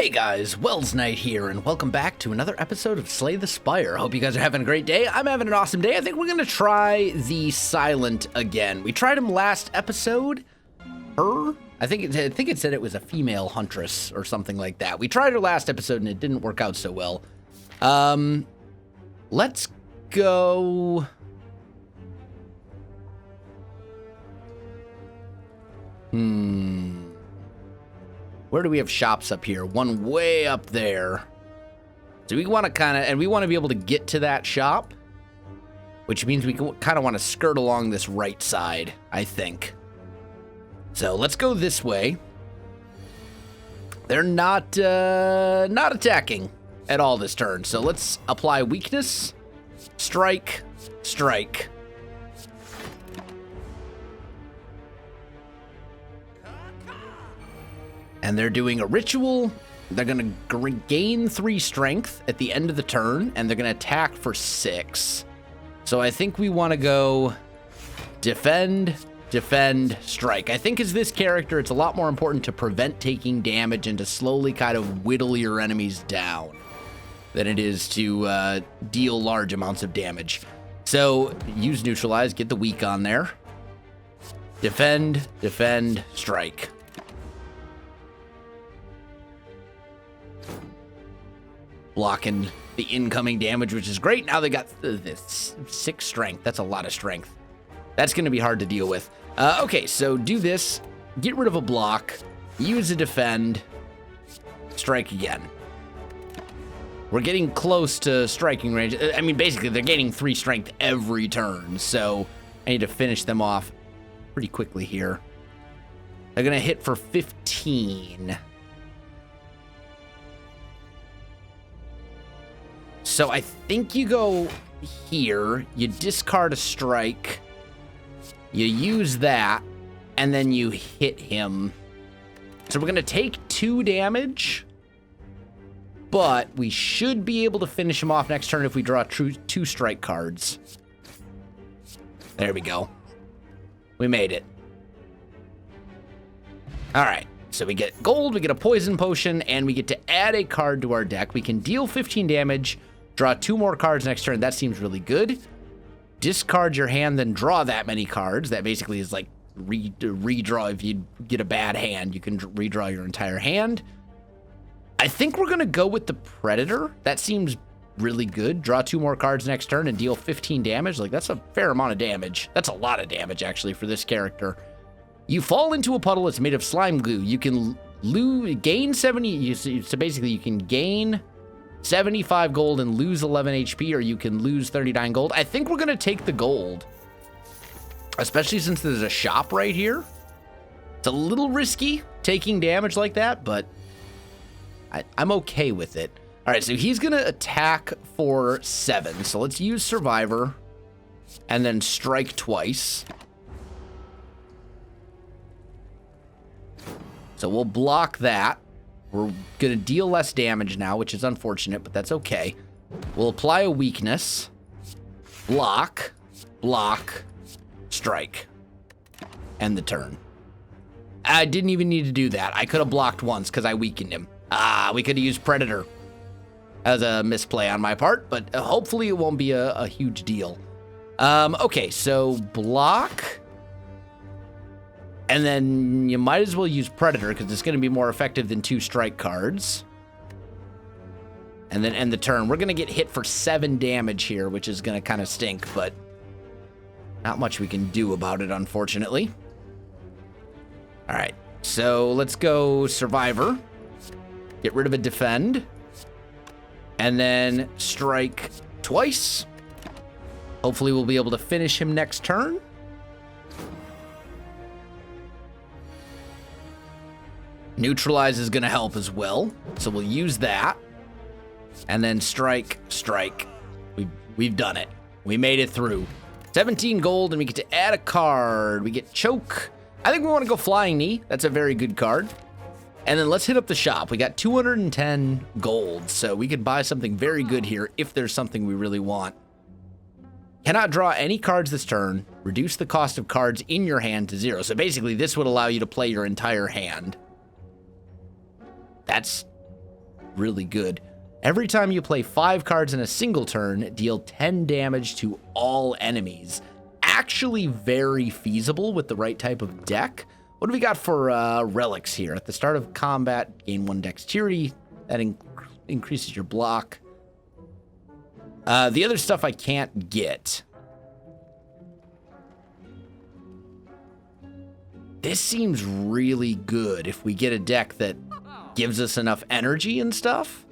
Hey guys, Wels Knight here, and welcome back to another episode of Slay the Spire. Hope you guys are having a great day. I'm having an awesome day. I think we're gonna try the Silent again. We tried him last episode. I think it said it was a female Huntress or something like that. We tried her last episode and it didn't work out so well. Let's go. Where do we have shops up here? One way up there. So we want to we want to be able to get to that shop, which means we kind of want to skirt along this right side, I think. So let's go this way. They're not attacking at all this turn. So let's apply weakness, strike, strike. And they're doing a ritual. They're going to gain 3 strength at the end of the turn, and they're going to attack for 6. So I think we want to go defend, defend, strike. I think as this character, it's a lot more important to prevent taking damage and to slowly kind of whittle your enemies down than it is to deal large amounts of damage. So use neutralize, get the weak on there. Defend, defend, strike. Blocking the incoming damage, which is great. Now they got this 6 strength. That's a lot of strength. That's going to be hard to deal with. Okay, so do this. Get rid of a block. Use a defend. Strike again. We're getting close to striking range. I mean, basically, they're gaining 3 strength every turn, so I need to finish them off pretty quickly here. They're going to hit for 15. So I think you go here, you discard a strike, you use that, and then you hit him. So we're going to take 2 damage, but we should be able to finish him off next turn if we draw 2 strike cards. There we go. We made it. All right. So we get gold, we get a poison potion, and we get to add a card to our deck. We can deal 15 damage. Draw 2 more cards next turn. That seems really good. Discard your hand, then draw that many cards. That basically is like redraw. If you get a bad hand, you can redraw your entire hand. I think we're going to go with the Predator. That seems really good. Draw 2 more cards next turn and deal 15 damage. Like, that's a fair amount of damage. That's a lot of damage, actually, for this character. You fall into a puddle. It's made of slime glue. You can gain 70. So basically, you can gain 75 gold and lose 11 HP, or you can lose 39 gold. I think we're going to take the gold, especially since there's a shop right here. It's a little risky taking damage like that, but I'm okay with it. All right, so he's going to attack for 7. So let's use Survivor and then strike twice. So we'll block that. We're going to deal less damage now, which is unfortunate, but that's okay. We'll apply a weakness. Block. Block. Strike. End the turn. I didn't even need to do that. I could have blocked once because I weakened him. We could have used Predator as a misplay on my part, but hopefully it won't be a huge deal. Okay, so block. And then you might as well use Predator because it's going to be more effective than 2 strike cards. And then end the turn. We're going to get hit for 7 damage here, which is going to kind of stink, but not much we can do about it, unfortunately. All right, so let's go Survivor. Get rid of a Defend. And then strike twice. Hopefully we'll be able to finish him next turn. Neutralize is going to help as well, so we'll use that. And then strike, strike. We've done it. We made it through. 17 gold, and we get to add a card. We get Choke. I think we want to go Flying Knee. That's a very good card. And then let's hit up the shop. We got 210 gold, so we could buy something very good here if there's something we really want. Cannot draw any cards this turn. Reduce the cost of cards in your hand to 0. So basically, this would allow you to play your entire hand. That's really good. Every time you play 5 cards in a single turn, deal 10 damage to all enemies. Actually very feasible with the right type of deck. What do we got for relics here? At the start of combat, gain 1 dexterity. That increases your block. The other stuff I can't get. This seems really good if we get a deck that gives us enough energy and stuff.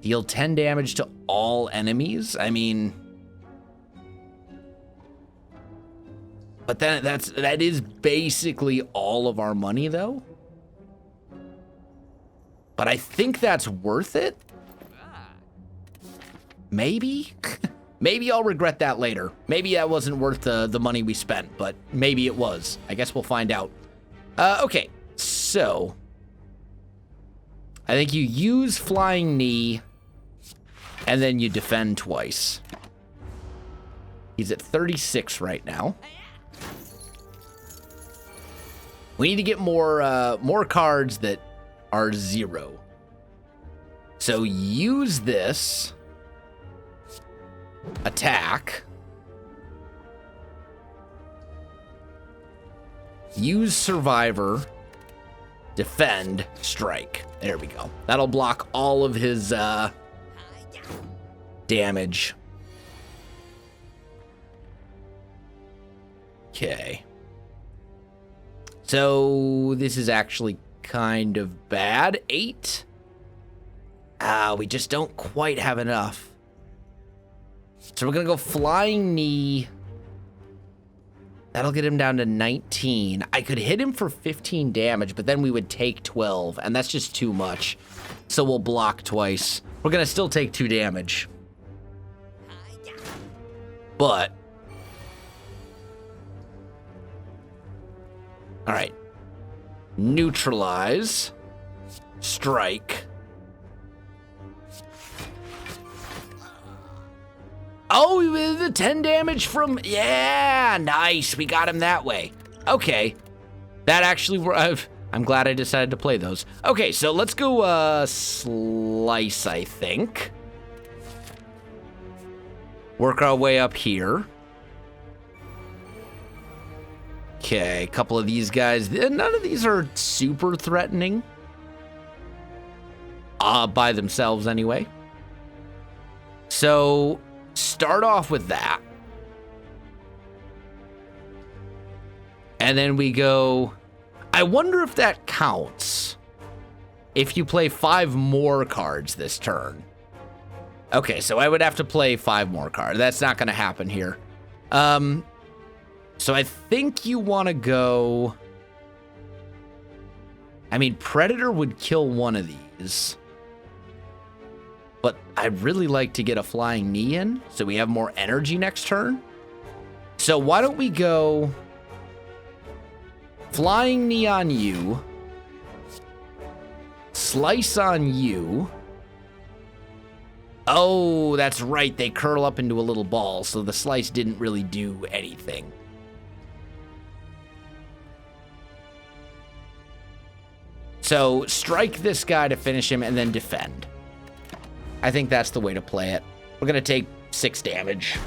Deal 10 damage to all enemies. I mean, but then that is basically all of our money though. But I think that's worth it. Maybe. Maybe I'll regret that later. Maybe that wasn't worth the money we spent, but maybe it was. I guess we'll find out. Okay, so I think you use Flying Knee, and then you defend twice. He's at 36 right now. We need to get more cards that are 0. So use this. Attack. Use Survivor. Defend. Strike. There we go. That'll block all of his damage. Okay. So this is actually kind of bad. 8. We just don't quite have enough. So we're going to go Flying Knee. That'll get him down to 19. I could hit him for 15 damage, but then we would take 12, and that's just too much. So we'll block twice. We're going to still take 2 damage. But all right. Neutralize. Strike. Oh, the 10 damage from... Yeah, nice. We got him that way. Okay. That actually... I'm glad I decided to play those. Okay, so let's go Slice, I think. Work our way up here. Okay, a couple of these guys. None of these are super threatening. By themselves, anyway. So... start off with that. And then we go... I wonder if that counts. If you play 5 more cards this turn. Okay, so I would have to play 5 more cards. That's not going to happen here. So I think you want to go... I mean, Predator would kill one of these. But I'd really like to get a Flying Knee in, so we have more energy next turn. So why don't we go Flying Knee on you, Slice on you. Oh, that's right, they curl up into a little ball, so the Slice didn't really do anything. So strike this guy to finish him and then defend. I think that's the way to play it. We're going to take 6 damage.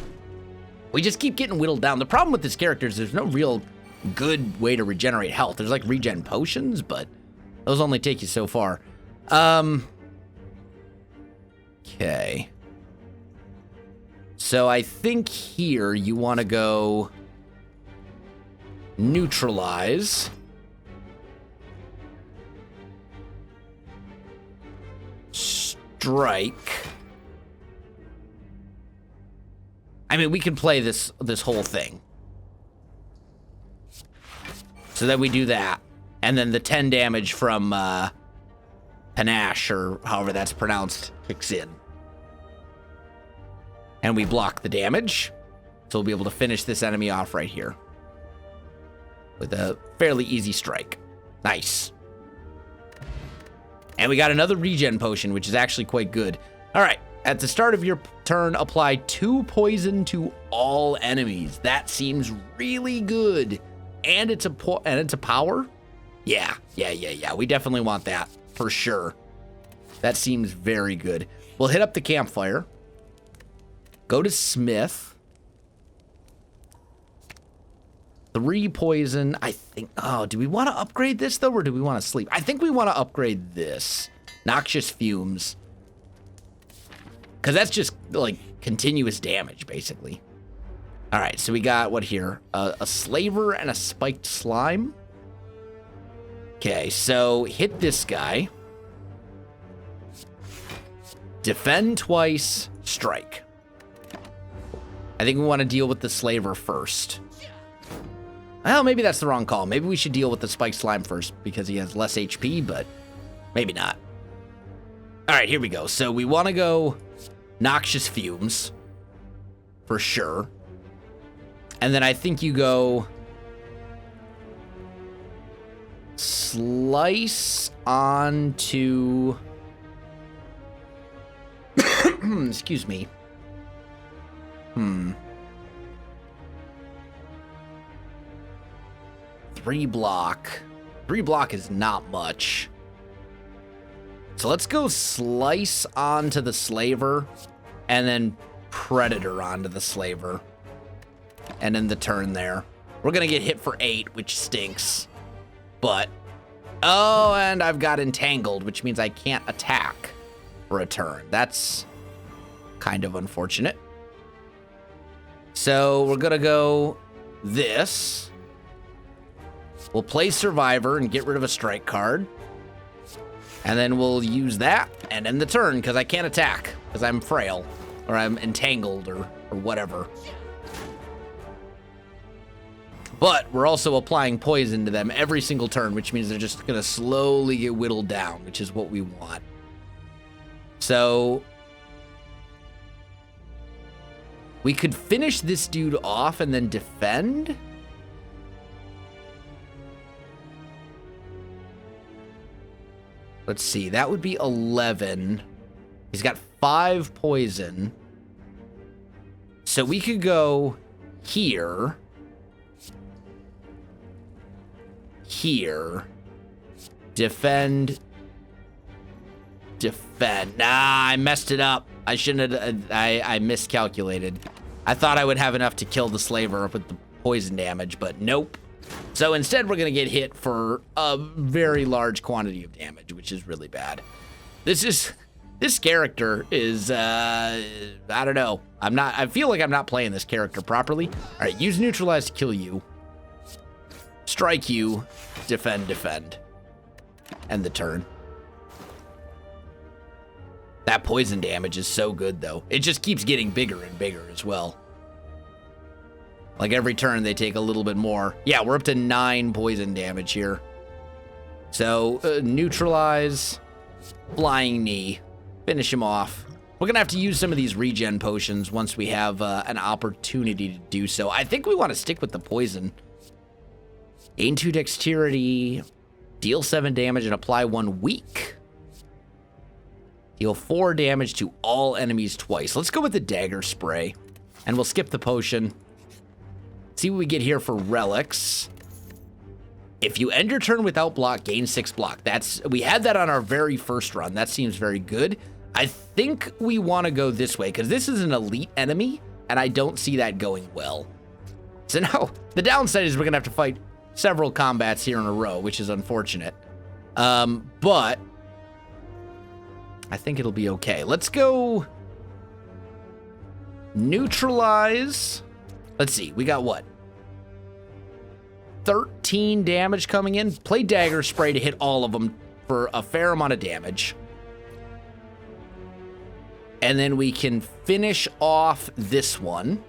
We just keep getting whittled down. The problem with this character is there's no real good way to regenerate health. There's like regen potions, but those only take you so far. Okay. So I think here you want to go neutralize. Strike. I mean, we can play this whole thing. So then we do that. And then the 10 damage from Panache, or however that's pronounced, kicks in. And we block the damage. So we'll be able to finish this enemy off right here. With a fairly easy strike. Nice. And we got another regen potion, which is actually quite good. All right. At the start of your turn, apply 2 poison to all enemies. That seems really good. And it's a power? Yeah. We definitely want that. for sure. That seems very good. We'll hit up the campfire. Go to Smith. 3 poison. I think... Oh, do we want to upgrade this, though, or do we want to sleep? I think we want to upgrade this. Noxious Fumes. Because that's just, like, continuous damage, basically. All right, so we got, what here? A Slaver and a Spiked Slime. Okay, so hit this guy. Defend twice, strike. I think we want to deal with the Slaver first. Well, maybe that's the wrong call. Maybe we should deal with the Spiked Slime first because he has less HP, but maybe not. All right, here we go. So we want to go Noxious Fumes for sure. And then I think you go Slice onto... Excuse me. 3 block. 3 block is not much. So let's go Slice onto the Slaver and then Predator onto the Slaver. And in the turn there. We're going to get hit for 8, which stinks. But, oh, and I've got Entangled, which means I can't attack for a turn. That's kind of unfortunate. So we're going to go this. We'll play Survivor and get rid of a strike card. And then we'll use that and end the turn because I can't attack because I'm frail or I'm entangled or whatever. But we're also applying poison to them every single turn, which means they're just going to slowly get whittled down, which is what we want. So we could finish this dude off and then defend. Let's see, that would be 11. He's got 5 poison. So we could go here. Here. Defend. Defend. Nah, I messed it up. I shouldn't have. I miscalculated. I thought I would have enough to kill the Slaver with the poison damage, but nope. So instead, we're going to get hit for a very large quantity of damage, which is really bad. This character is, I don't know. I feel like I'm not playing this character properly. All right, use Neutralize to kill you. Strike you. Defend, defend. End the turn. That poison damage is so good, though. It just keeps getting bigger and bigger as well. Like every turn, they take a little bit more. Yeah, we're up to 9 poison damage here. So, neutralize, flying knee, finish him off. We're going to have to use some of these regen potions once we have an opportunity to do so. I think we want to stick with the poison. Gain 2 dexterity, deal 7 damage, and apply 1 weak. Deal 4 damage to all enemies twice. Let's go with the dagger spray, and we'll skip the potion. See what we get here for relics. If you end your turn without block, gain 6 block. We had that on our very first run. That seems very good. I think we want to go this way because this is an elite enemy, and I don't see that going well. So now, the downside is we're going to have to fight several combats here in a row, which is unfortunate. But I think it'll be okay. Let's go neutralize. Let's see. We got what? 13 damage coming in. Play dagger spray to hit all of them for a fair amount of damage. And then we can finish off this one.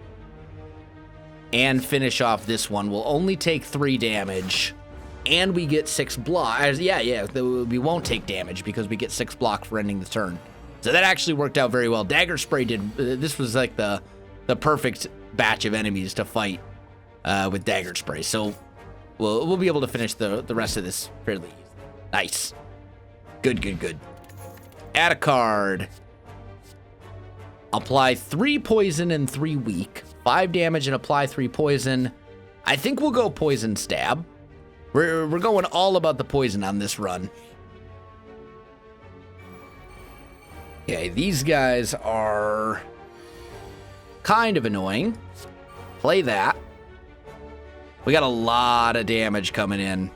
And finish off this one. We'll only take 3 damage. And we get 6 block. Yeah, we won't take damage because we get 6 block for ending the turn. So that actually worked out very well. Dagger spray did. This was like the perfect batch of enemies to fight with dagger spray. So we'll be able to finish the rest of this fairly easily. Nice. Good. Add a card. Apply 3 poison and 3 weak. 5 damage and apply 3 poison. I think we'll go poison stab. We're going all about the poison on this run. Okay, these guys are kind of annoying. Play that. We got a lot of damage coming in.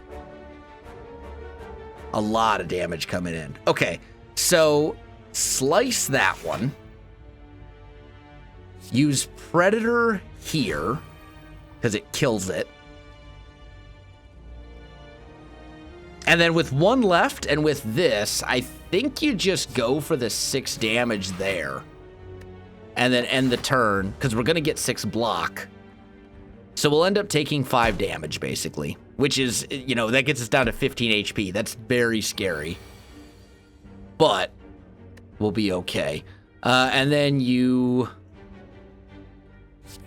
A lot of damage coming in. Okay, so slice that one. Use Predator here, because it kills it. And then with one left and with this, I think you just go for the 6 damage there. And then end the turn, because we're going to get 6 block. So we'll end up taking 5 damage, basically. Which is, you know, that gets us down to 15 HP. That's very scary. But we'll be okay. And then you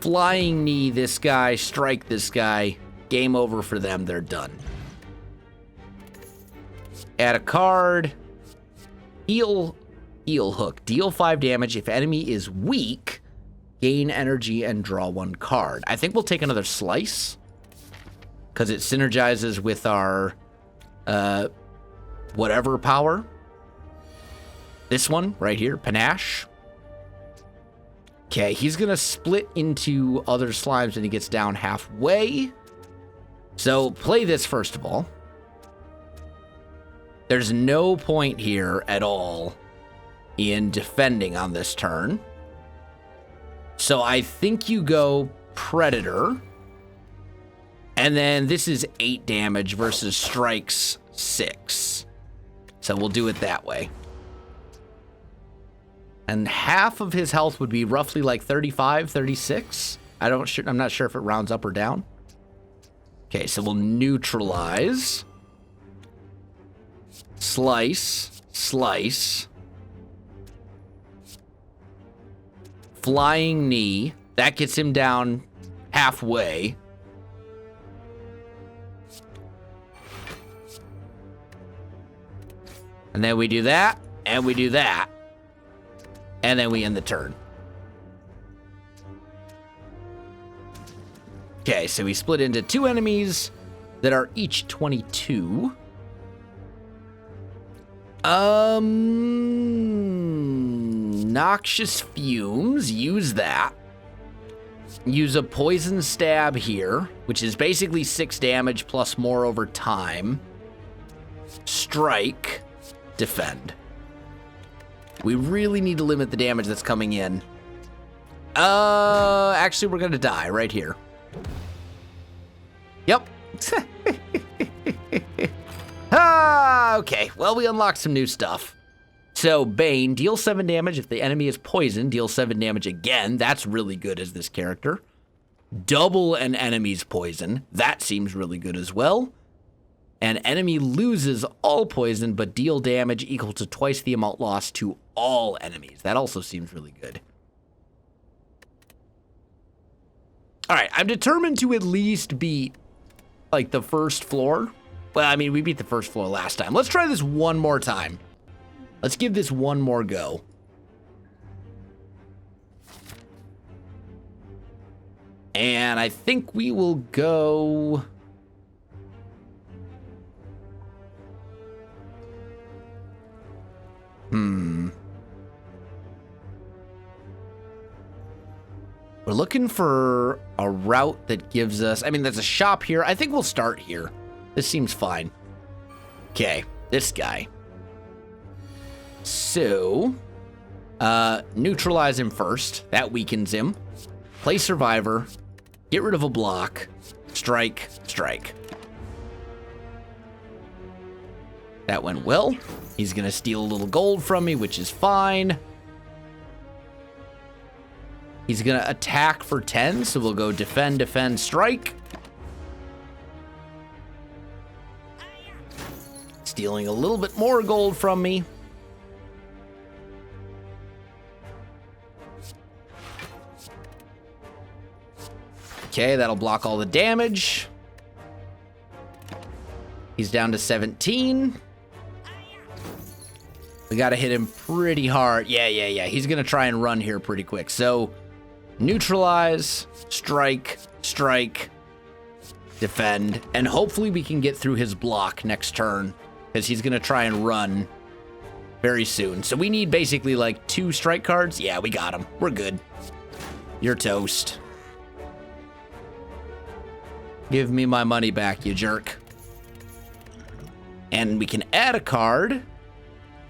flying knee this guy, strike this guy. Game over for them. They're done. Add a card. Heal hook. Deal 5 damage. If enemy is weak, gain energy and draw 1 card. I think we'll take another slice, because it synergizes with our whatever power. This one right here, Panache. Okay, he's going to split into other slimes when he gets down halfway. So play this first of all. There's no point here at all in defending on this turn. So I think you go Predator. And then this is 8 damage versus strikes 6. So we'll do it that way. And half of his health would be roughly like 35, 36. I'm not sure if it rounds up or down. Okay, so we'll neutralize. Slice. Slice. Flying knee. That gets him down halfway. And then we do that, and we do that. And then we end the turn. Okay, so we split into 2 enemies that are each 22. Noxious fumes, use that. Use a poison stab here, which is basically 6 damage plus more over time. Strike, defend. We really need to limit the damage that's coming in. Actually, we're gonna die right here. Yep. Okay. Well, we unlocked some new stuff. So, Bane, deal 7 damage. If the enemy is poisoned, deal 7 damage again. That's really good as this character. Double an enemy's poison. That seems really good as well. An enemy loses all poison, but deal damage equal to twice the amount lost to all enemies. That also seems really good. All right, I'm determined to at least beat, like, the first floor. Well, I mean, we beat the first floor last time. Let's try this one more time. Let's give this one more go. And I think we will go... We're looking for a route that gives us... I mean, there's a shop here. I think we'll start here. This seems fine. Okay, this guy. So, neutralize him first. That weakens him. Play Survivor. Get rid of a block. Strike, strike. That went well. He's going to steal a little gold from me, which is fine. He's going to attack for 10, so we'll go defend, defend, strike. Stealing a little bit more gold from me. Okay, that'll block all the damage. He's down to 17. We got to hit him pretty hard. Yeah. He's going to try and run here pretty quick. So, neutralize, strike, strike, defend, and hopefully we can get through his block next turn, because he's going to try and run very soon. So we need basically like 2 strike cards. Yeah, we got them. We're good. You're toast. Give me my money back, you jerk. And we can add a card,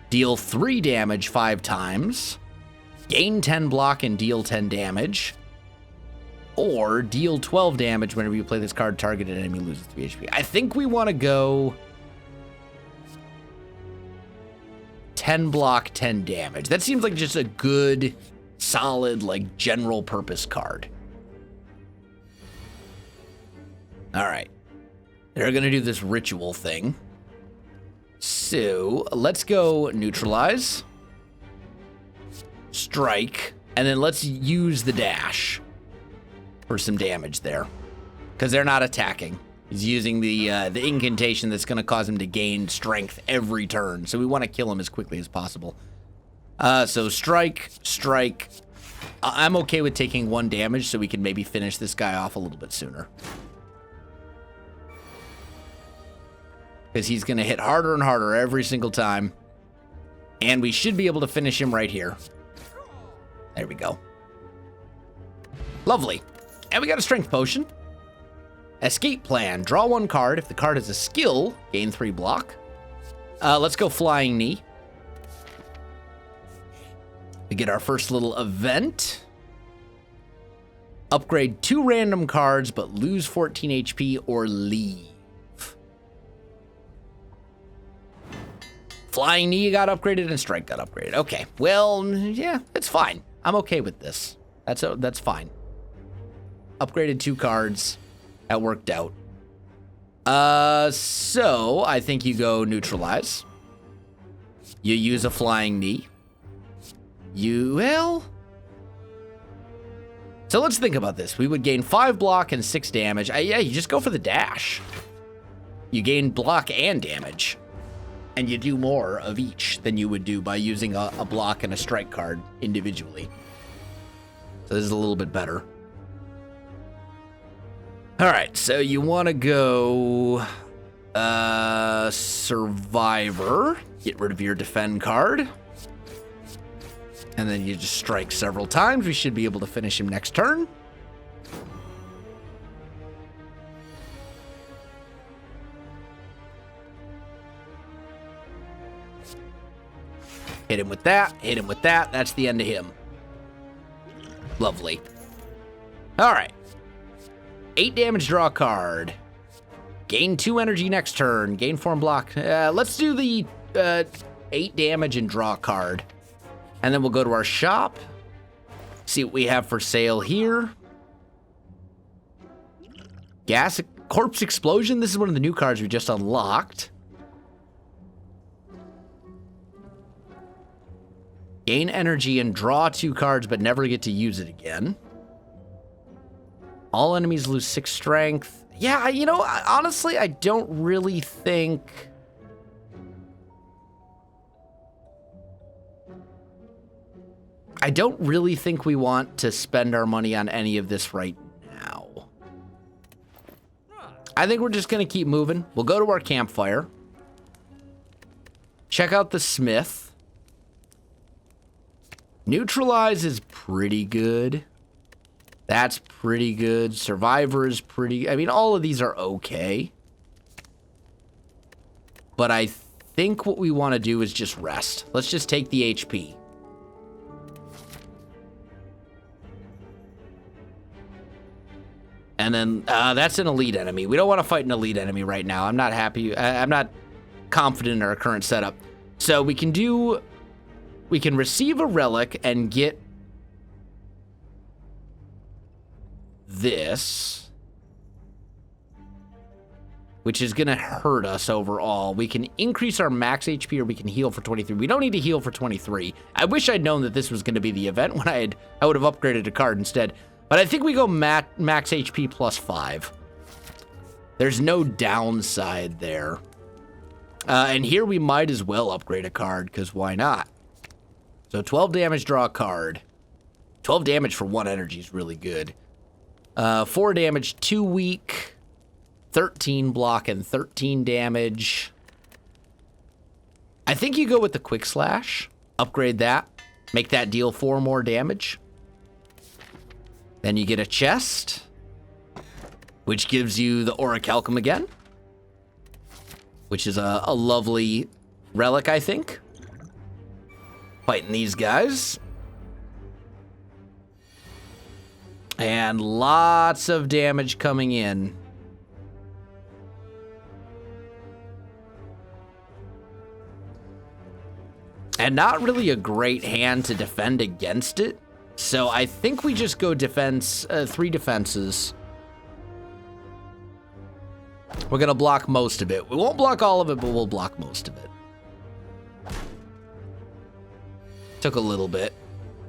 deal 3 damage 5 times, gain 10 block and deal 10 damage, or deal 12 damage whenever you play this card, targeted enemy loses 3 HP. I think we want to go 10 block, 10 damage. That seems like just a good, solid, like, general purpose card. All right. They're going to do this ritual thing. So let's go neutralize, strike, and then let's use the dash for some damage there, because they're not attacking. He's using the incantation that's going to cause him to gain strength every turn, so we want to kill him as quickly as possible. So strike, strike. I'm okay with taking 1 damage so we can maybe finish this guy off a little bit sooner. Because he's going to hit harder and harder every single time. And we should be able to finish him right here. There we go. Lovely. And we got a strength potion. Escape plan. Draw 1 card. If the card has a skill, gain 3 block. Let's go Flying Knee. We get our first little event. Upgrade 2 random cards, but lose 14 HP or leave. Flying Knee got upgraded and Strike got upgraded. Okay, well, yeah, it's fine. I'm okay with this. That's fine. Upgraded 2 cards. That worked out. So I think you go neutralize. You use a Flying Knee. So let's think about this. We would gain 5 block and 6 damage. Yeah, you just go for the dash. You gain block and damage. And you do more of each than you would do by using a block and a strike card individually. So this is a little bit better. All right, so you want to go Survivor. Get rid of your defend card. And then you just strike several times. We should be able to finish him next turn. Hit him with that, hit him with that. That's the end of him. Lovely. All right. 8 damage, draw a card. Gain 2 energy next turn. Gain 4 and block. Let's do the 8 damage and draw a card. And then we'll go to our shop. See what we have for sale here. Corpse Explosion. This is one of the new cards we just unlocked. Gain energy and draw 2 cards, but never get to use it again. All enemies lose 6 strength. Yeah, you know, honestly, I don't really think... we want to spend our money on any of this right now. I think we're just going to keep moving. We'll go to our campfire. Check out the smith. Neutralize is pretty good. That's pretty good. Survivor is pretty... I mean, all of these are okay. But I think what we want to do is just rest. Let's just take the HP. And then that's an elite enemy. We don't want to fight an elite enemy right now. I'm not happy. I'm not confident in our current setup. So we can do... We can receive a relic and get this, which is going to hurt us overall. We can increase our max HP or we can heal for 23. We don't need to heal for 23. I wish I'd known that this was going to be the event when I would have upgraded a card instead. But I think we go max HP plus 5. There's no downside there. And here we might as well upgrade a card, because why not? So 12 damage, draw a card. 12 damage for 1 energy is really good. 4 damage, 2 weak, 13 block, and 13 damage. I think you go with the quick slash, upgrade that, make that deal 4 more damage. Then you get a chest, which gives you the orichalcum again, which is a lovely relic, I think. Fighting these guys. And lots of damage coming in. And not really a great hand to defend against it. So I think we just go defense, 3 defenses. We're gonna block most of it. We won't block all of it, but we'll block most of it. Took a little bit.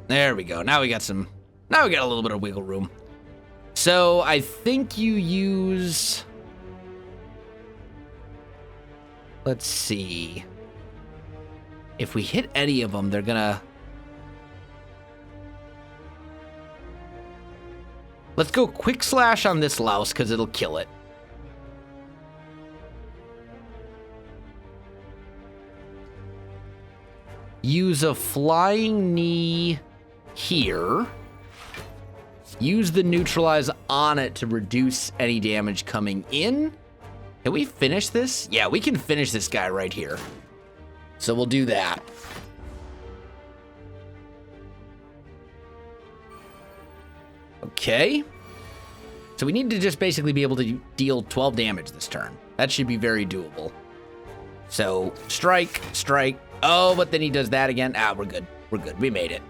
There we go. Now we got a little bit of wiggle room. So I think you use, let's see. If we hit any of them, they're gonna... Let's go quick slash on this louse, because it'll kill it. Use a flying knee here. Use the neutralize on it to reduce any damage coming in. Can we finish this? Yeah, we can finish this guy right here. So we'll do that. Okay. So we need to just basically be able to deal 12 damage this turn. That should be very doable. So strike, strike. Oh, but then he does that again. Ah, we're good. We're good. We made it.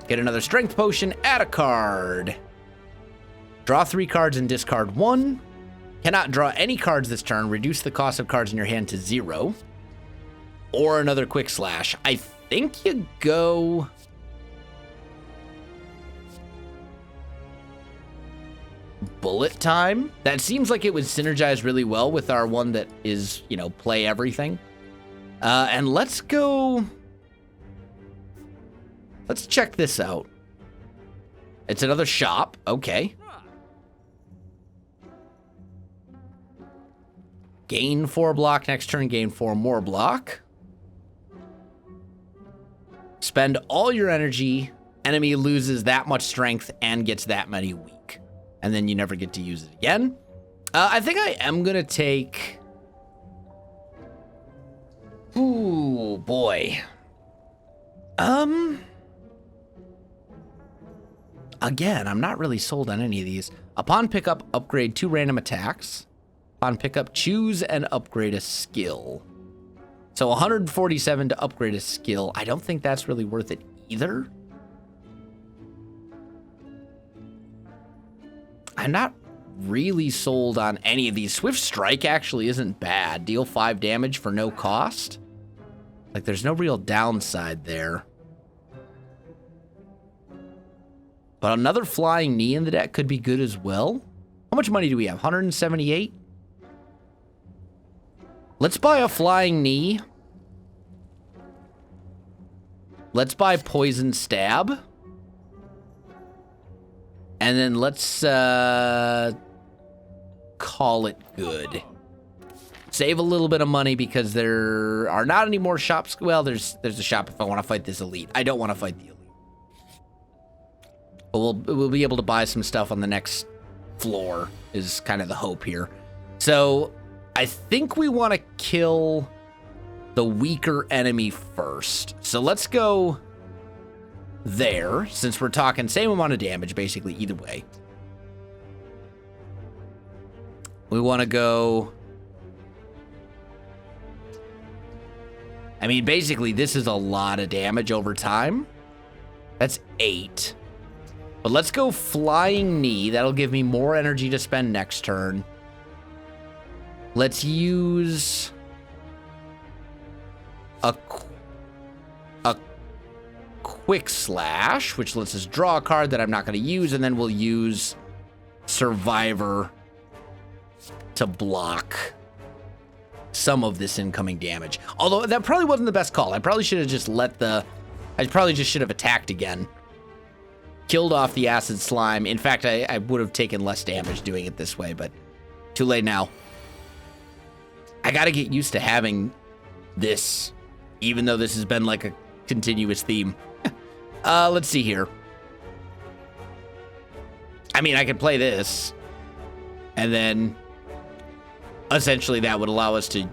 Get another strength potion, add a card. Draw 3 cards and discard 1. Cannot draw any cards this turn. Reduce the cost of cards in your hand to 0. Or another quick slash. I think you go... bullet time. That seems like it would synergize really well with our one that is, you know, play everything. And let's go... Let's check this out. It's another shop. Okay. Gain 4 block. Next turn, gain 4 more block. Spend all your energy. Enemy loses that much strength and gets that many weak. And then you never get to use it again. I think I am going to take... Ooh, boy. Again, I'm not really sold on any of these. Upon pickup, upgrade 2 random attacks. Upon pickup, choose and upgrade a skill. So 147 to upgrade a skill. I don't think that's really worth it either. I'm not really sold on any of these. Swift Strike actually isn't bad. Deal 5 damage for no cost. Like, there's no real downside there. But another flying knee in the deck could be good as well. How much money do we have? 178? Let's buy a flying knee. Let's buy poison stab. And then let's call it good. Save a little bit of money because there are not any more shops. Well, there's a shop if I want to fight this elite. I don't want to fight the elite. But we'll be able to buy some stuff on the next floor is kind of the hope here. So I think we want to kill the weaker enemy first. So let's go there, since we're talking same amount of damage, basically, either way. We want to go... I mean, basically, this is a lot of damage over time. That's 8. But let's go Flying Knee. That'll give me more energy to spend next turn. Let's use a Quick Slash, which lets us draw a card that I'm not going to use, and then we'll use Survivor to block some of this incoming damage. Although that probably wasn't the best call. I probably should have just I probably just should have attacked again. Killed off the acid slime. In fact, I would have taken less damage doing it this way, but too late now. I got to get used to having this, even though this has been like a continuous theme. Let's see here. I mean, I could play this, and then essentially that would allow us to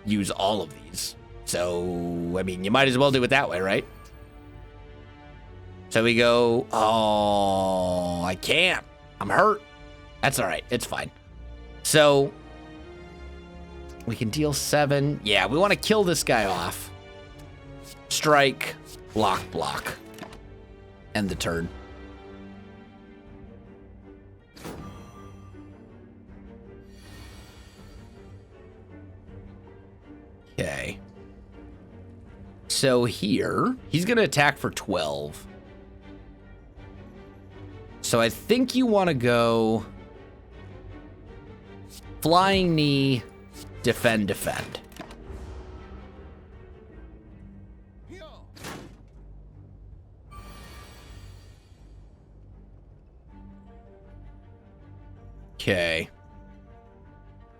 use all of these. So, I mean, you might as well do it that way, right? So we go, oh, I can't. I'm hurt. That's all right. It's fine. So we can deal 7. Yeah, we want to kill this guy off. Strike, block, block. End the turn. Okay. So here, he's going to attack for 12. So I think you want to go flying knee, defend, defend. Okay.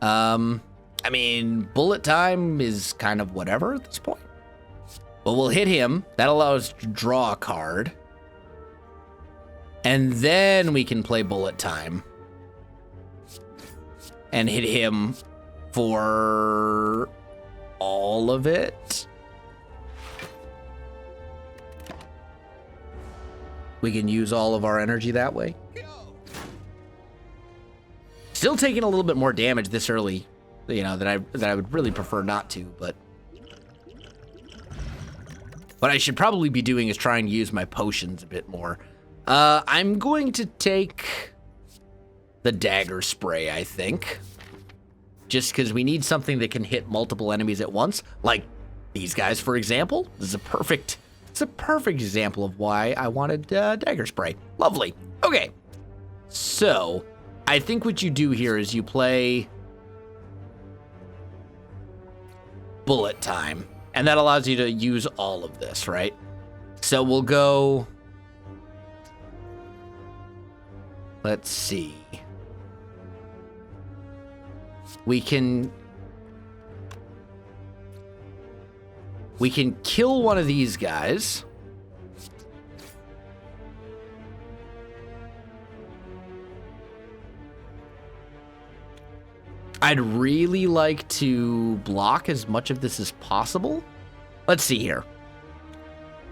I mean, bullet time is kind of whatever at this point. But we'll hit him. That allows us to draw a card. And then we can play bullet time. And hit him for all of it. We can use all of our energy that way. Still taking a little bit more damage this early, you know, that I would really prefer not to, but what I should probably be doing is trying to use my potions a bit more. I'm going to take the dagger spray, I think, just because we need something that can hit multiple enemies at once, like these guys, for example. This is a perfect example of why I wanted dagger spray. Lovely. Okay, so I think what you do here is you play bullet time, and that allows you to use all of this, right? So we'll go, let's see. We can kill one of these guys. I'd really like to block as much of this as possible. Let's see here.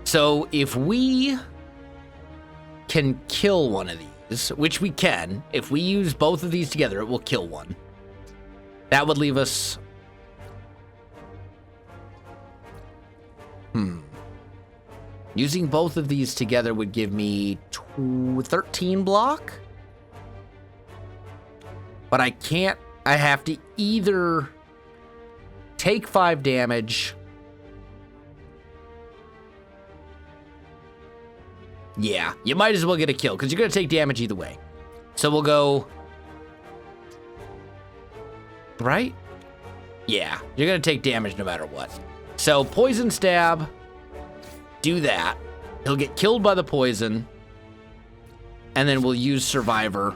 So if we can kill one of these, which we can, if we use both of these together, it will kill one. That would leave us... Using both of these together would give me 13 block. But I can't... I have to either take 5 damage. Yeah, you might as well get a kill, because you're going to take damage either way. So we'll go... Right? Yeah, you're going to take damage no matter what. So poison stab, do that. He'll get killed by the poison. And then we'll use survivor.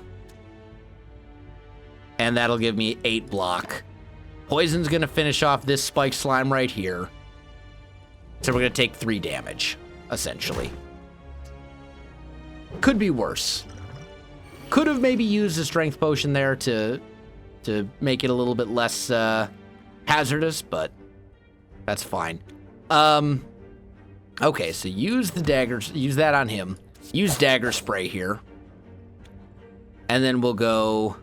And that'll give me 8 block. Poison's going to finish off this spike slime right here. So we're going to take 3 damage, essentially. Could be worse. Could have maybe used a strength potion there to make it a little bit less hazardous, but that's fine. Okay, so use the daggers, use that on him. Use dagger spray here. And then we'll go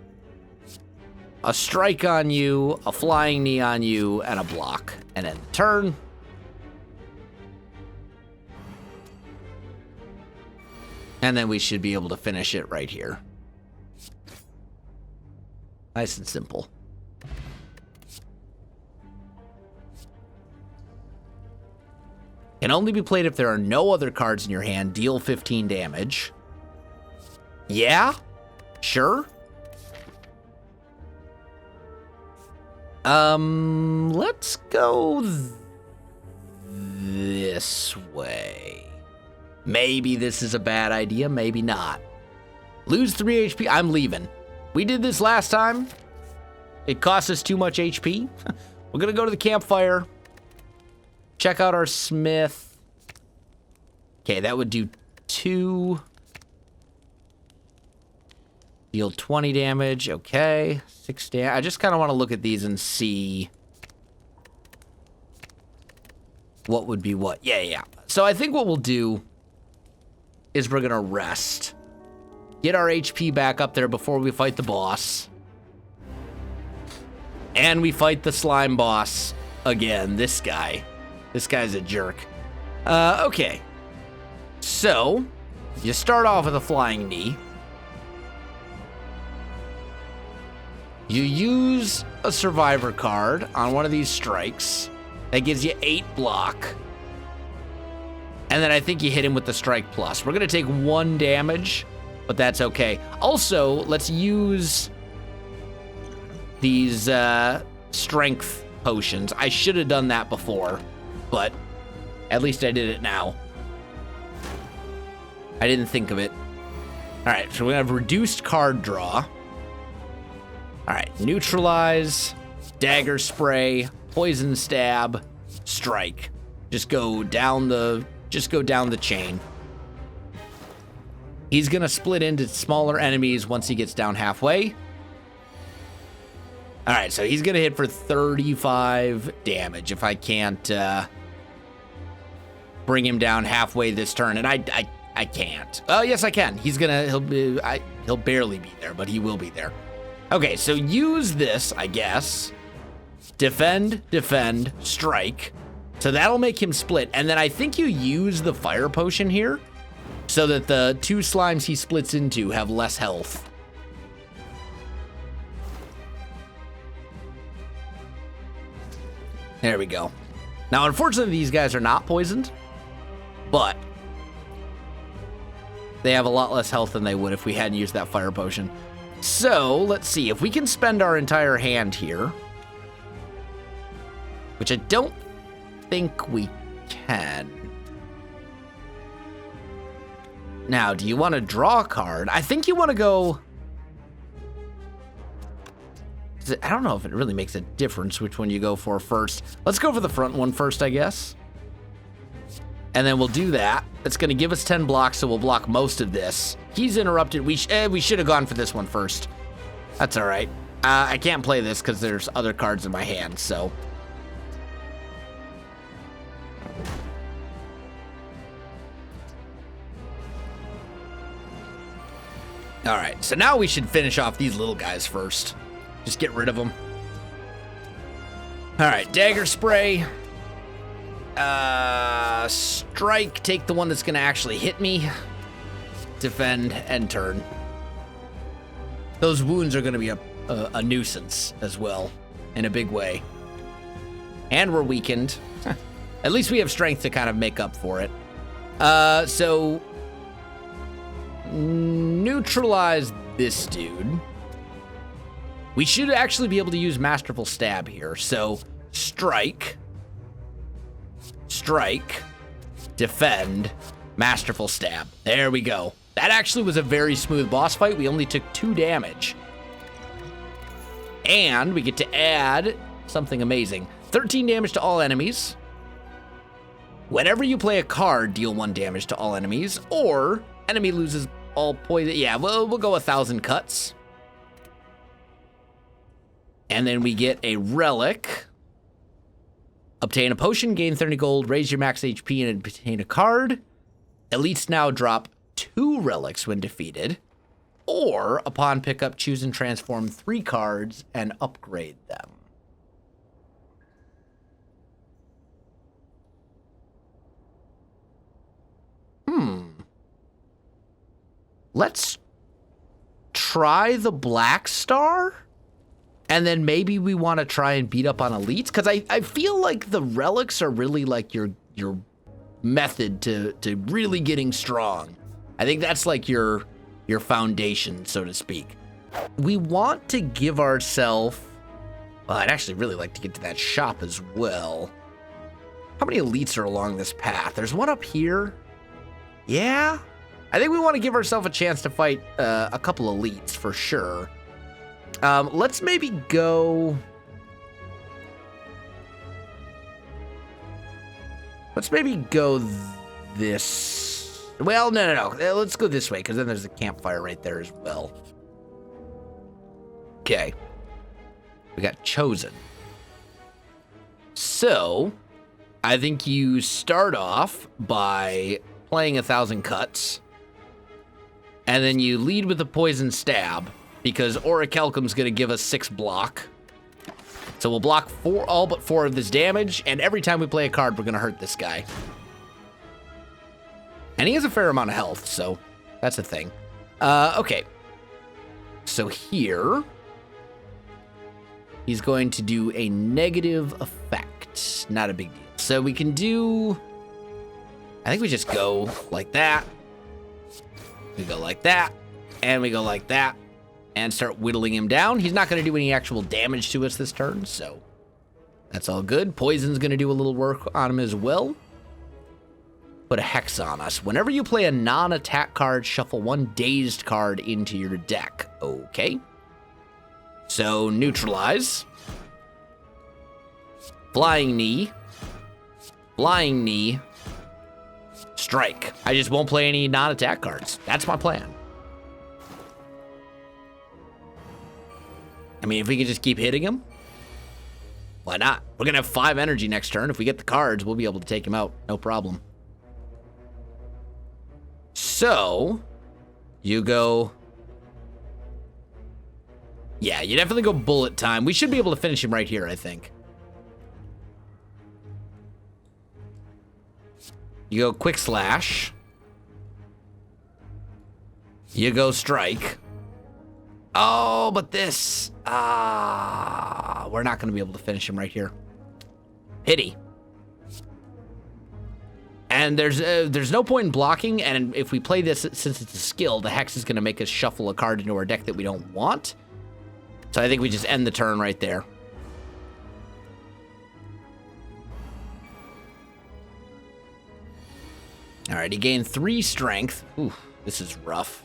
a strike on you, a flying knee on you, and a block. And then turn. And then we should be able to finish it right here. Nice and simple. Can only be played if there are no other cards in your hand. Deal 15 damage. Yeah? Sure. Let's go this way. Maybe this is a bad idea, maybe not. Lose 3 HP, I'm leaving. We did this last time. It cost us too much HP. We're gonna go to the campfire. Check out our smith. Okay, that would do 2. Deal 20 damage. Okay. 6 damage. I just kind of want to look at these and see what would be what. Yeah. So I think what we'll do is we're going to rest. Get our HP back up there before we fight the boss. And we fight the slime boss again. This guy. This guy's a jerk. Okay. So, you start off with a flying knee. You use a survivor card on one of these strikes. That gives you 8 block. And then I think you hit him with the strike plus. We're going to take 1 damage, but that's okay. Also, let's use these strength potions. I should have done that before, but at least I did it now. I didn't think of it. All right, so we have reduced card draw. All right, neutralize, dagger spray, poison stab, strike. Just go down the chain. He's gonna split into smaller enemies once he gets down halfway. All right, so he's gonna hit for 35 damage if I can't bring him down halfway this turn, and I can't. Oh yes, I can. He'll barely be there, but he will be there. Okay, so use this, I guess. Defend, strike. So that'll make him split. And then I think you use the fire potion here so that the 2 slimes he splits into have less health. There we go. Now, unfortunately, these guys are not poisoned, but they have a lot less health than they would if we hadn't used that fire potion. So, let's see. If we can spend our entire hand here, which I don't think we can. Now, do you want to draw a card? I think you want to go... I don't know if it really makes a difference which one you go for first. Let's go for the front one first, I guess. And then we'll do that. It's going to give us 10 blocks, so we'll block most of this. He's interrupted. We should have gone for this one first. That's all right. I can't play this because there's other cards in my hand, so... All right, so now we should finish off these little guys first. Just get rid of them. All right, dagger spray. Strike, take the one that's gonna actually hit me. Defend and turn. Those wounds are gonna be a nuisance as well, in a big way. And we're weakened. At least we have strength to kind of make up for it. So neutralize this dude. We should actually be able to use Masterful Stab here. So strike, defend, Masterful Stab. There we go. That actually was a very smooth boss fight. We only took 2 damage. And we get to add something amazing. 13 damage to all enemies. Whenever you play a card, deal 1 damage to all enemies, or enemy loses all poison. Yeah, we'll go 1,000 cuts. And then we get a relic. Obtain a potion, gain 30 gold, raise your max HP, and obtain a card. Elites now drop 2 relics when defeated. Or, upon pickup, choose and transform 3 cards and upgrade them. Let's try the Black Star? And then maybe we want to try and beat up on elites? Because I feel like the relics are really like your method to really getting strong. I think that's like your foundation, so to speak. We want to give ourselves... Well, I'd actually really like to get to that shop as well. How many elites are along this path? There's one up here. Yeah? I think we want to give ourselves a chance to fight a couple elites for sure. Let's maybe go... Let's maybe go this... Well, no. Let's go this way, because then there's a campfire right there as well. Okay. We got chosen. So, I think you start off by playing 1,000 cuts, and then you lead with the poison stab, because Orichalcum's going to give us 6 block. So we'll block all but 4 of this damage, and every time we play a card, we're going to hurt this guy. And he has a fair amount of health, so that's a thing. Okay. So here, he's going to do a negative effect. Not a big deal. So we can do... I think we just go like that. We go like that. And we go like that. And start whittling him down. He's not going to do any actual damage to us this turn, so that's all good. Poison's going to do a little work on him as well. Put a hex on us. Whenever you play a non-attack card, shuffle 1 dazed card into your deck. Okay. So, neutralize. Flying knee. Flying knee. Strike. I just won't play any non-attack cards. That's my plan. I mean, if we could just keep hitting him, why not? We're going to have 5 energy next turn. If we get the cards, we'll be able to take him out. No problem. So, you go... Yeah, you definitely go bullet time. We should be able to finish him right here, I think. You go quick slash. You go strike. Oh, but this... we're not going to be able to finish him right here. Pity. And there's no point in blocking, and if we play this, since it's a skill, the Hex is going to make us shuffle a card into our deck that we don't want. So I think we just end the turn right there. All right, he gained 3 strength. Ooh, this is rough.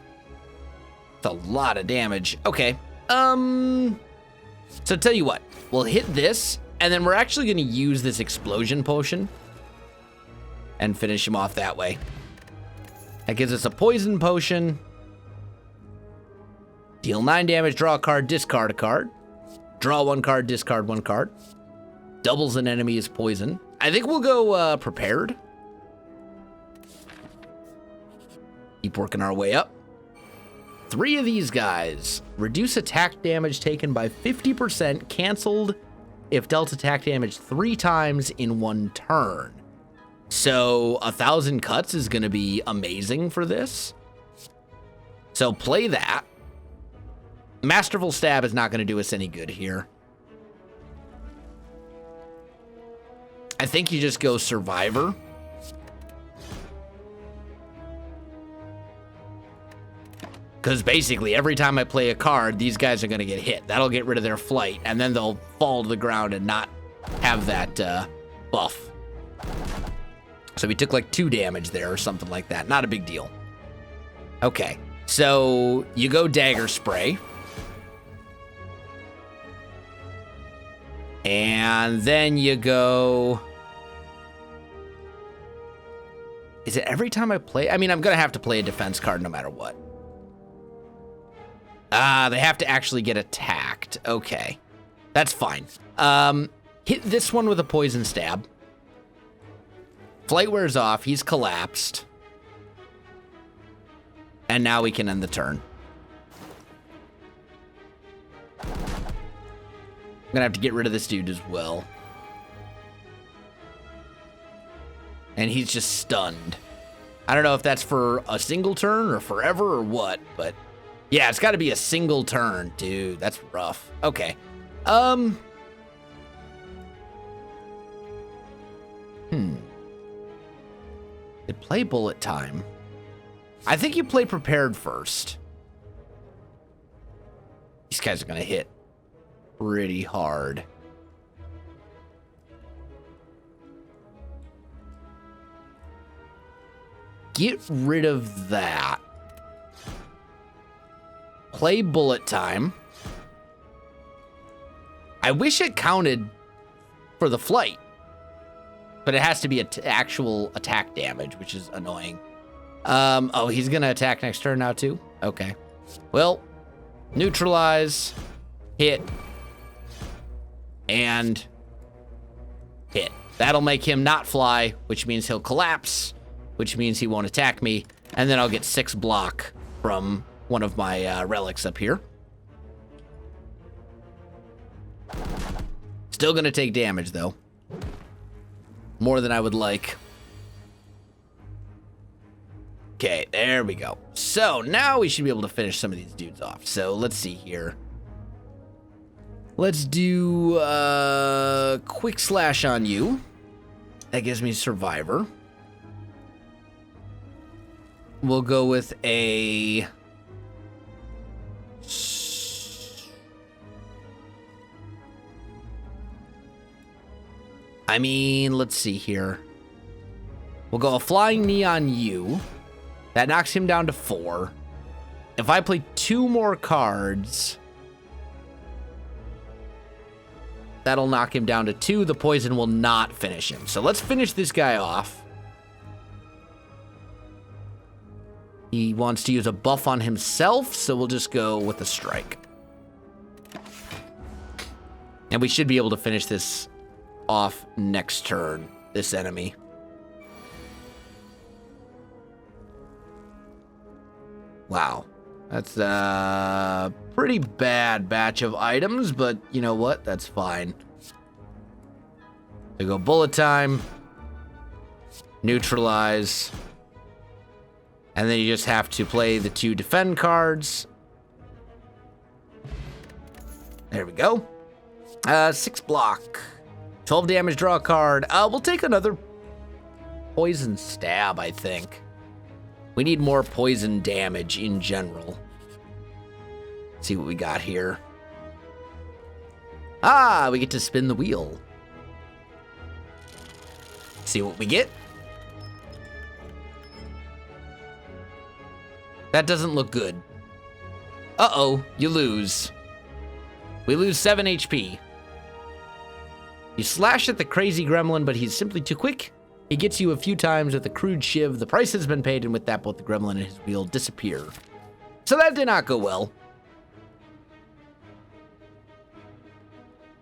It's a lot of damage. Okay. So tell you what, we'll hit this, and then we're actually going to use this explosion potion and finish him off that way. That gives us a poison potion. Deal 9 damage, draw a card, discard a card. Draw 1 card, discard 1 card. Doubles an enemy's poison. I think we'll go prepared. Keep working our way up. 3 of these guys. Reduce attack damage taken by 50%, canceled if dealt attack damage 3 times in 1 turn. So 1,000 cuts is going to be amazing for this. So play that. Masterful Stab is not going to do us any good here. I think you just go Survivor. Because basically, every time I play a card, these guys are going to get hit. That'll get rid of their flight, and then they'll fall to the ground and not have that buff. So we took like 2 damage there or something like that. Not a big deal. Okay, so you go Dagger Spray. And then you go... Is it every time I play? I mean, I'm going to have to play a defense card no matter what. They have to actually get attacked. Okay. That's fine. Hit this one with a poison stab. Flight wears off. He's collapsed. And now we can end the turn. I'm gonna have to get rid of this dude as well. And he's just stunned. I don't know if that's for a single turn or forever or what, but yeah, it's got to be a single turn, dude. That's rough. Okay. They play bullet time. I think you play prepared first. These guys are gonna hit pretty hard. Get rid of that. Play bullet time. I wish it counted for the flight. But it has to be actual attack damage, which is annoying. Oh, he's gonna attack next turn now too? Okay. Well, neutralize, hit, and hit. That'll make him not fly, which means he'll collapse, which means he won't attack me, and then I'll get 6 block from one of my relics up here. Still gonna take damage though. More than I would like. Okay, there we go. So now we should be able to finish some of these dudes off. So let's see here. Let's do quick slash on you. That gives me survivor. We'll go with a... I mean, let's see here. We'll go a flying knee on you. That knocks him down to 4. If I play 2 more cards, that'll knock him down to 2. The poison will not finish him. So let's finish this guy off. He wants to use a buff on himself, so we'll just go with a strike. And we should be able to finish this off next turn, this enemy. Wow. That's a pretty bad batch of items, but you know what? That's fine. We go bullet time, neutralize, and then you just have to play the 2 defend cards. There we go. 6 block. 12 damage, draw a card. We'll take another poison stab, I think. We need more poison damage in general. Let's see what we got here. Ah, we get to spin the wheel. See what we get. That doesn't look good. Uh-oh, you lose. We lose 7 HP. You slash at the crazy gremlin, but he's simply too quick. He gets you a few times with a crude shiv. The price has been paid, and with that, both the gremlin and his wheel disappear. So that did not go well.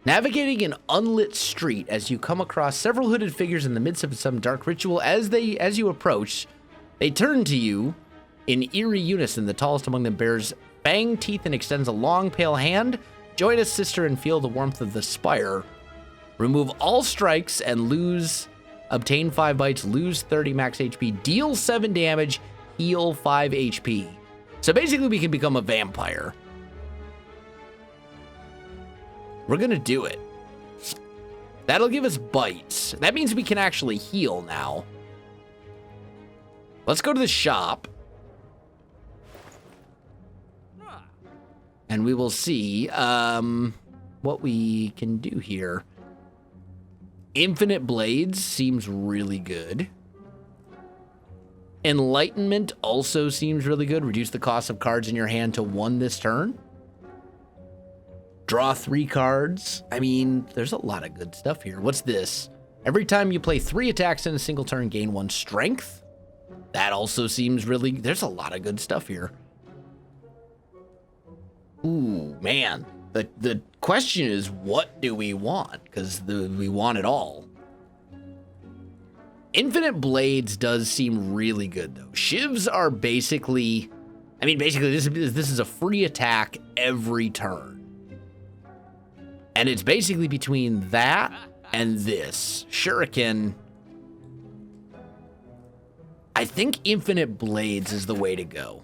Navigating an unlit street as you come across several hooded figures in the midst of some dark ritual. As you approach, they turn to you in eerie unison. The tallest among them bears fanged teeth and extends a long, pale hand. Join us, sister, and feel the warmth of the spire. Remove all strikes and obtain 5 bites, lose 30 max HP, deal 7 damage, heal 5 HP. So basically we can become a vampire. We're gonna do it. That'll give us bites. That means we can actually heal now. Let's go to the shop. And we will see what we can do here. Infinite Blades seems really good. Enlightenment also seems really good. Reduce the cost of cards in your hand to 1 this turn. Draw 3 cards. I mean, there's a lot of good stuff here. What's this? Every time you play 3 attacks in a single turn, gain 1 strength. That also seems really... There's a lot of good stuff here. Ooh, man. The question is, what do we want? Because we want it all. Infinite Blades does seem really good, though. Shivs are basically... I mean, basically, this is a free attack every turn. And it's basically between that and this. Shuriken. I think Infinite Blades is the way to go.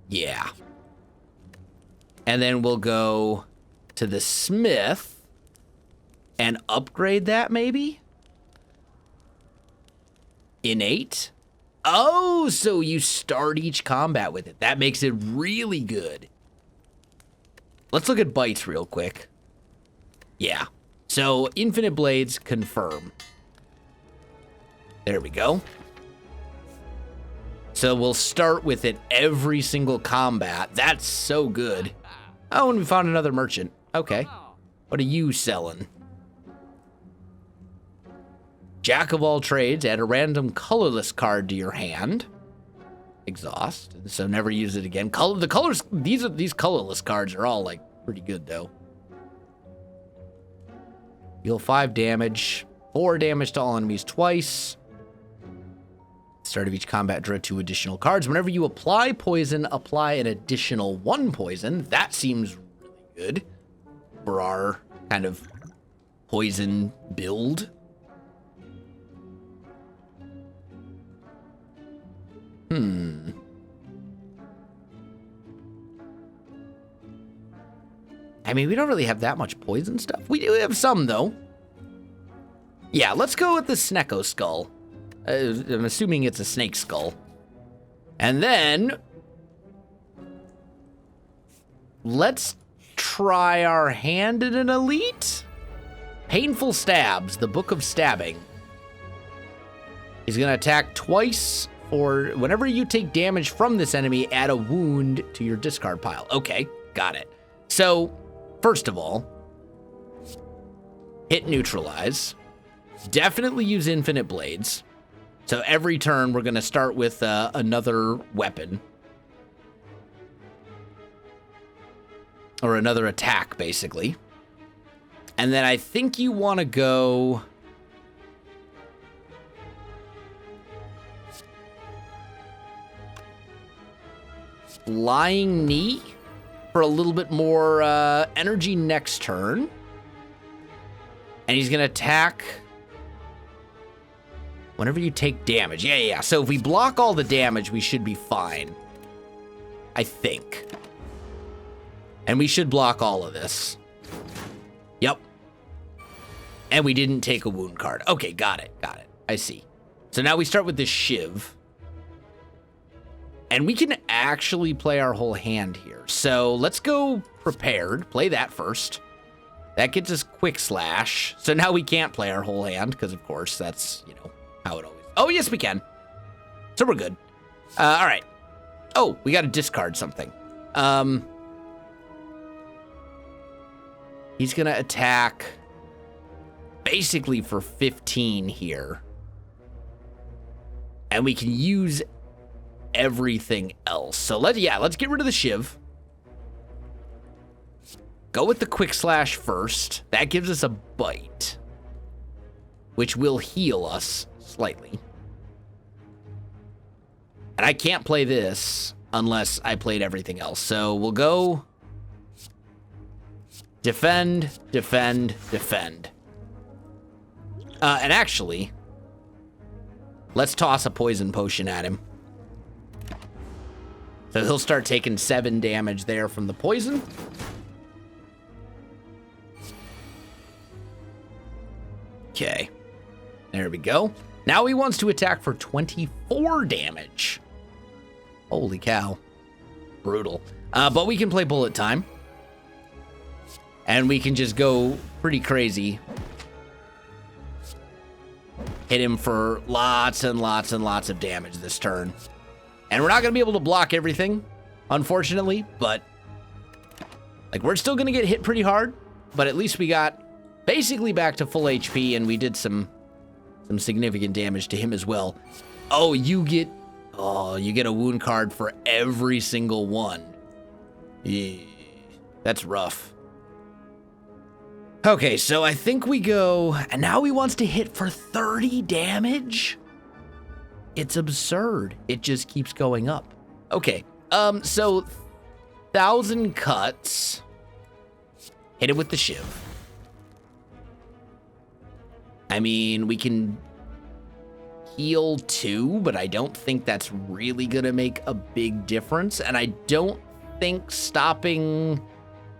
Yeah. And then we'll go to the Smith and upgrade that, maybe? Innate? Oh, so you start each combat with it. That makes it really good. Let's look at bites real quick. Yeah. So, Infinite Blades, confirm. There we go. So we'll start with it every single combat. That's so good. Oh, and we found another merchant. Okay. What are you selling? Jack of all trades, add a random colorless card to your hand. Exhaust, so never use it again. The colors, these colorless cards are all like pretty good though. Deal 5 damage, 4 damage to all enemies twice. Start of each combat, draw 2 additional cards. Whenever you apply poison, apply an additional 1 poison. That seems really good for our kind of poison build. I mean, we don't really have that much poison stuff. We do have some, though. Yeah, let's go with the Snecko Skull. I'm assuming it's a snake skull. And then let's try our hand in an elite. Painful Stabs, the Book of Stabbing. He's going to attack twice, or whenever you take damage from this enemy, add a wound to your discard pile. Okay, got it. So, first of all, hit neutralize. Definitely use infinite blades. So every turn, we're going to start with another weapon. Or another attack, basically. And then I think you want to go... Flying Knee for a little bit more energy next turn. And he's going to attack whenever you take damage. Yeah. So if we block all the damage, we should be fine. I think. And we should block all of this. Yep. And we didn't take a wound card. Okay, got it. I see. So now we start with this Shiv. And we can actually play our whole hand here. So let's go prepared. Play that first. That gets us quick slash. So now we can't play our whole hand because, of course, that's, how it always... Oh, yes, we can. So we're good. All right. Oh, we got to discard something. He's going to attack basically for 15 here. And we can use everything else. So let's get rid of the Shiv. Go with the quick slash first. That gives us a bite, which will heal us slightly. And I can't play this unless I played everything else. So we'll go defend. And actually, let's toss a poison potion at him. So he'll start taking 7 damage there from the poison. Okay. There we go. Now he wants to attack for 24 damage. Holy cow. Brutal. But we can play bullet time. And we can just go pretty crazy. Hit him for lots and lots and lots of damage this turn. And we're not going to be able to block everything, unfortunately, but we're still going to get hit pretty hard, but at least we got basically back to full HP and we did some significant damage to him as well. Oh, you get a wound card for every single one. Yeah, that's rough. Okay, so I think we go, and now he wants to hit for 30 damage? It's absurd. It just keeps going up. Okay, so 1,000 cuts. Hit it with the Shiv. I mean, we can heal 2, but I don't think that's really gonna make a big difference. And I don't think stopping...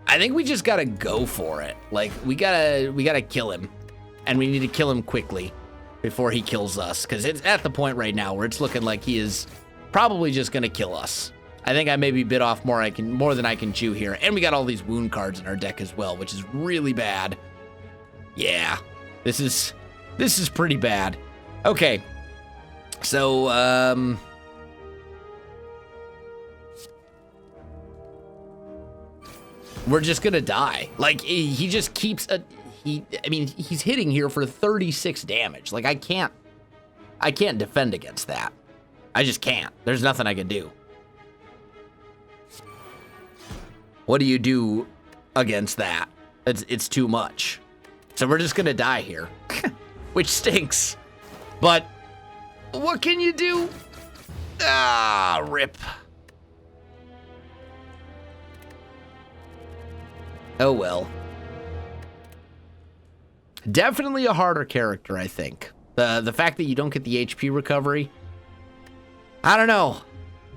I think we just gotta go for it. We gotta kill him. And we need to kill him quickly before he kills us, because it's at the point right now where it's looking like he is probably just gonna kill us. I think I maybe bit off more than I can chew here, and we got all these wound cards in our deck as well, which is really bad. Yeah, this is pretty bad. Okay, so we're just gonna die. Like, he just keeps I mean, he's hitting here for 36 damage. Like, I can't defend against that. I just can't. There's nothing I can do. What do you do against that? It's too much. So we're just gonna die here, which stinks. But what can you do? Ah, rip. Oh well. Definitely a harder character, I think. The fact that you don't get the HP recovery, I don't know.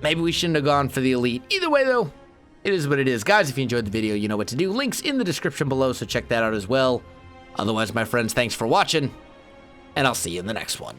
Maybe we shouldn't have gone for the elite. Either way, though, it is what it is. Guys, if you enjoyed the video, you know what to do. Links in the description below, so check that out as well. Otherwise, my friends, thanks for watching, and I'll see you in the next one.